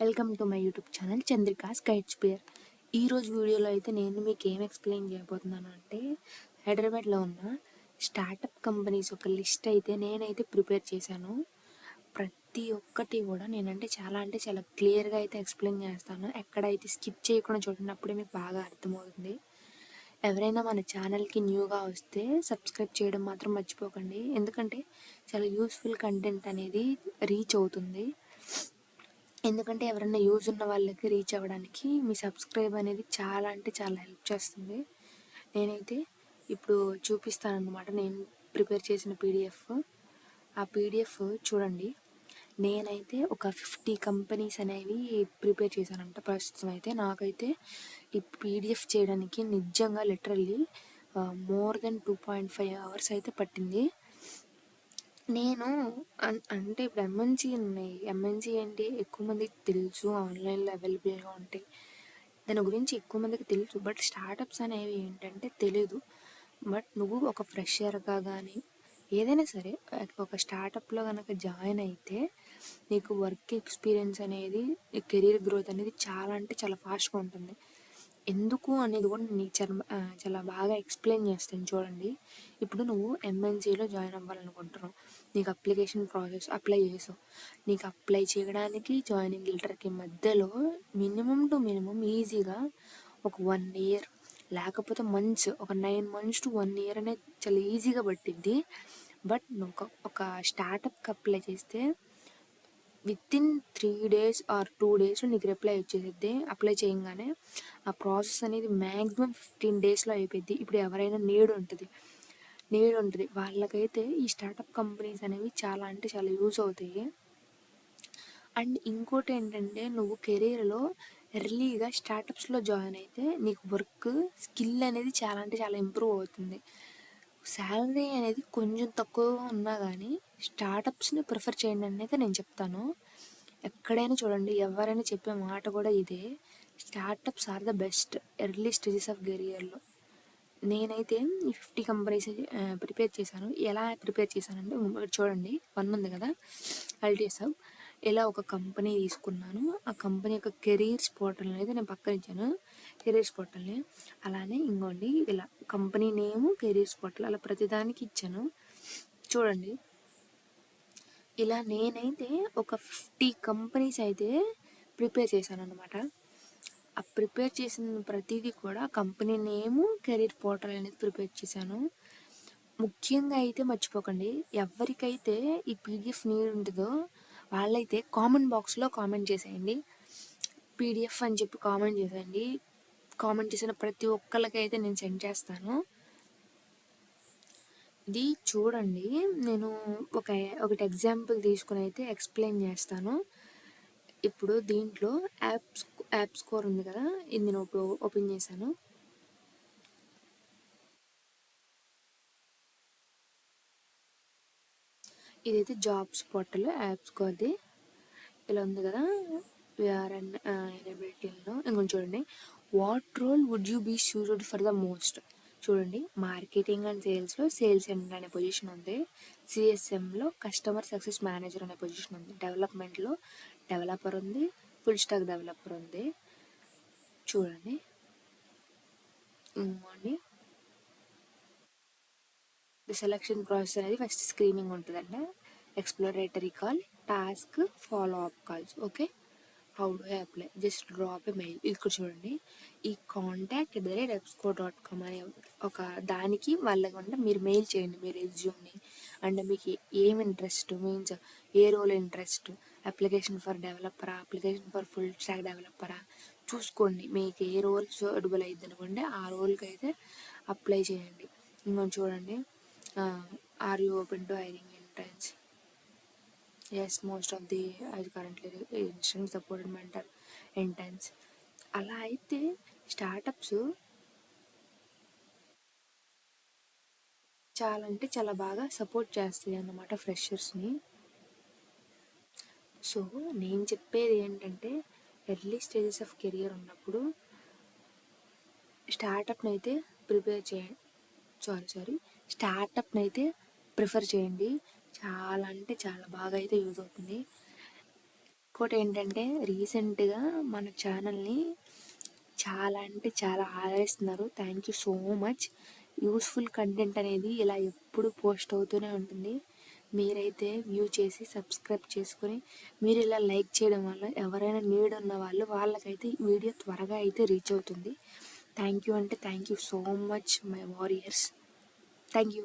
Welcome to my YouTube channel Chandrika's guide sphere. ఈరోజు వీడియోలో అయితే నేను మీకు ఏం ఎక్స్ప్లెయిన్ చేయబోతున్నాను అంటే హైదరాబాద్లో ఉన్న స్టార్టప్ కంపెనీస్ ఒక లిస్ట్ అయితే నేనైతే ప్రిపేర్ చేశాను. ప్రతి ఒక్కటి కూడా నేనంటే చాలా క్లియర్గా అయితే ఎక్స్ప్లెయిన్ చేస్తాను. ఎక్కడైతే స్కిప్ చేయకుండా చూడండి, అప్పుడే మీకు బాగా అర్థమవుతుంది. ఎవరైనా మన ఛానల్కి న్యూగా వస్తే సబ్స్క్రైబ్ చేయడం మాత్రం మర్చిపోకండి, ఎందుకంటే చాలా యూస్ఫుల్ కంటెంట్ అనేది రీచ్ అవుతుంది. ఎందుకంటే ఎవరైనా యూజ్ ఉన్న వాళ్ళకి రీచ్ అవ్వడానికి మీ సబ్స్క్రైబ్ అనేది చాలా హెల్ప్ చేస్తుంది. నేనైతే ఇప్పుడు చూపిస్తానన్నమాట నేను ప్రిపేర్ చేసిన పీడిఎఫ్. ఆ పీడిఎఫ్ చూడండి. నేనైతే ఒక 50 కంపెనీస్ అనేవి ప్రిపేర్ చేశానంట. ప్రస్తుతం అయితే నాకైతే ఈ పీడిఎఫ్ చేయడానికి నిజంగా లిటరల్లీ మోర్ దెన్ 2.5 అవర్స్ అయితే పట్టింది. నేను అంటే ఇప్పుడు ఎంఎన్సీ ఉన్నాయి. ఎంఎన్సీ ఏంటి ఎక్కువ మందికి తెలుసు, ఆన్లైన్లో అవైలబుల్గా ఉంటాయి, దాని గురించి ఎక్కువ మందికి తెలుసు. బట్ స్టార్టప్స్ అనేవి ఏంటంటే తెలీదు. బట్ నువ్వు ఒక ఫ్రెషర్గా కానీ ఏదైనా సరే ఒక స్టార్టప్లో కనుక జాయిన్ అయితే నీకు వర్క్ ఎక్స్పీరియన్స్ అనేది, కెరీర్ గ్రోత్ అనేది చాలా ఫాస్ట్గా ఉంటుంది. ఎందుకు అనేది కూడా నీకు చాలా బాగా ఎక్స్ప్లెయిన్ చేస్తాను చూడండి. ఇప్పుడు నువ్వు ఎంఎన్సీలో జాయిన్ అవ్వాలనుకుంటున్నావు, నీకు అప్లికేషన్ ప్రాసెస్ అప్లై చేసావు. నీకు అప్లై చేయడానికి జాయినింగ్ లెటర్కి మధ్యలో మినిమం ఈజీగా ఒక 1 ఇయర్ లేకపోతే మంత్స్, ఒక 9 months to 1 year అనేది చాలా ఈజీగా పట్టిద్ది. బట్ నువ్వు ఒక స్టార్టప్కి అప్లై చేస్తే వితిన్ 3 days ఆర్ 2 days నీకు రిప్లై వచ్చేసిద్ది. అప్లై చేయగానే ఆ ప్రాసెస్ అనేది మ్యాక్సిమం 15 daysలో అయిపోద్ది. ఇప్పుడు ఎవరైనా నీడ్ ఉంటుంది, వాళ్ళకైతే ఈ స్టార్టప్ కంపెనీస్ అనేవి చాలా యూజ్ అవుతాయి. అండ్ ఇంకోటి ఏంటంటే, నువ్వు కెరీర్లో ఎర్లీగా స్టార్టప్స్లో జాయిన్ అయితే నీకు వర్క్ స్కిల్ అనేది చాలా ఇంప్రూవ్ అవుతుంది. శాలరీ అనేది కొంచెం తక్కువగా ఉన్నా కానీ స్టార్టప్స్ని ప్రిఫర్ చేయండి అనేది నేను చెప్తాను. ఎక్కడైనా చూడండి, ఎవరైనా చెప్పే మాట కూడా ఇదే, startups are the best early stages of కెరియర్లో. నేనైతే ఈ 50 కంపెనీస్ ప్రిపేర్ చేశాను. ఎలా ప్రిపేర్ చేశానంటే చూడండి, 1 ఉంది కదా, అల్టీఎస్ హబ్. ఇలా ఒక కంపెనీ తీసుకున్నాను. ఆ కంపెనీ యొక్క కెరీర్స్ పోర్టల్ని అయితే నేను పక్కన ఇచ్చాను, కెరీర్స్ పోర్టల్ని. అలానే ఇంకోండి, ఇలా కంపెనీ నేమ్, కెరీర్స్ పోర్టల్, అలా ప్రతిదానికి ఇచ్చాను చూడండి. ఇలా నేనైతే ఒక 50 కంపెనీస్ అయితే ప్రిపేర్ చేశాను అనమాట. ఆ ప్రిపేర్ చేసిన ప్రతిదీ కూడా కంపెనీ నేము, కెరీర్ పోర్టల్ అనేది ప్రిపేర్ చేశాను. ముఖ్యంగా అయితే మర్చిపోకండి, ఎవరికైతే ఈ పీడిఎఫ్ నీడ్ ఉంటుందో వాళ్ళైతే కామెంట్ బాక్స్లో కామెంట్ చేసేయండి. పీడిఎఫ్ అని చెప్పి కామెంట్ చేసేయండి. కామెంట్ చేసిన ప్రతి ఒక్కరికైతే నేను సెండ్ చేస్తాను. ఇది చూడండి, నేను ఒకటి ఎగ్జాంపుల్ తీసుకుని అయితే ఎక్స్ప్లెయిన్ చేస్తాను. ఇప్పుడు దీంట్లో యాప్ స్కోర్ ఉంది కదా, ఇది నేను ఇప్పుడు ఓపెన్ చేశాను. ఇదైతే జాబ్స్ పోర్టల్ యాప్ స్కోర్ది. ఇలా ఉంది కదా, విఆర్ఎన్ ఎనబిలిటీలో. ఇంకొంచెం చూడండి, what role would you be suited for the most. చూడండి, మార్కెటింగ్ అండ్ సేల్స్లో సేల్స్ ఎండ్ అనే పొజిషన్ ఉంది. సిఎస్ఎంలో కస్టమర్ సక్సెస్ మేనేజర్ అనే పొజిషన్ ఉంది. డెవలప్మెంట్లో డెవలపర్ ఉంది, ఫుల్ స్టాక్ డెవలపర్ ఉంది. చూడండి ఇంకోండి, సెలక్షన్ ప్రాసెస్ అనేది ఫస్ట్ స్క్రీనింగ్ ఉంటుందండి, exploratory call, task, follow up calls. Okay, how do I apply, just drop A mail. ఇక్కడ చూడండి, ఈ contact@epsco.com అనే ఒక దానికి వాళ్ళకంటే మీరు మెయిల్ చేయండి మీ రెజ్యూమ్ని. అండ్ మీకు ఏం ఇంట్రెస్ట్, మీన్స్ ఏ రోల్ ఇంట్రెస్ట్, అప్లికేషన్ ఫర్ డెవలపరా, అప్లికేషన్ ఫర్ ఫుల్ స్టాక్ డెవలపరా చూసుకోండి. మీకు ఏ రోల్ సూటబుల్ అయ్యింది అనుకోండి, ఆ రోల్కి అయితే అప్లై చేయండి. ఇంకొంచెం చూడండి, are you open to hiring interns. Yes, most of the I currently instant supported mentor interns. అలా అయితే స్టార్టప్స్ చాలా బాగా సపోర్ట్ చేస్తాయి అన్నమాట ఫ్రెషర్స్ని. సో నేను చెప్పేది ఏంటంటే, ఎర్లీ స్టేజెస్ ఆఫ్ కెరియర్ ఉన్నప్పుడు స్టార్టప్ని అయితే స్టార్టప్ని అయితే ప్రిఫర్ చేయండి. చాలా బాగా అయితే యూజ్ అవుతుంది. ఇంకోటి ఏంటంటే రీసెంట్గా మన ఛానల్ని చాలా అంటే చాలా ఆదరిస్తున్నారు. Thank you so much. Useful content అనేది ఇలా ఎప్పుడు పోస్ట్ అవుతూనే ఉంటుంది. మీరైతే వ్యూ చేసి సబ్స్క్రైబ్ చేసుకొని మీరు ఇలా లైక్ చేయడం వల్ల ఎవరైనా నీడ్ ఉన్న వాళ్ళకైతే వీడియో త్వరగా అయితే రీచ్ అవుతుంది. థ్యాంక్ యూ అంటే thank you so much my warriors. Thank you.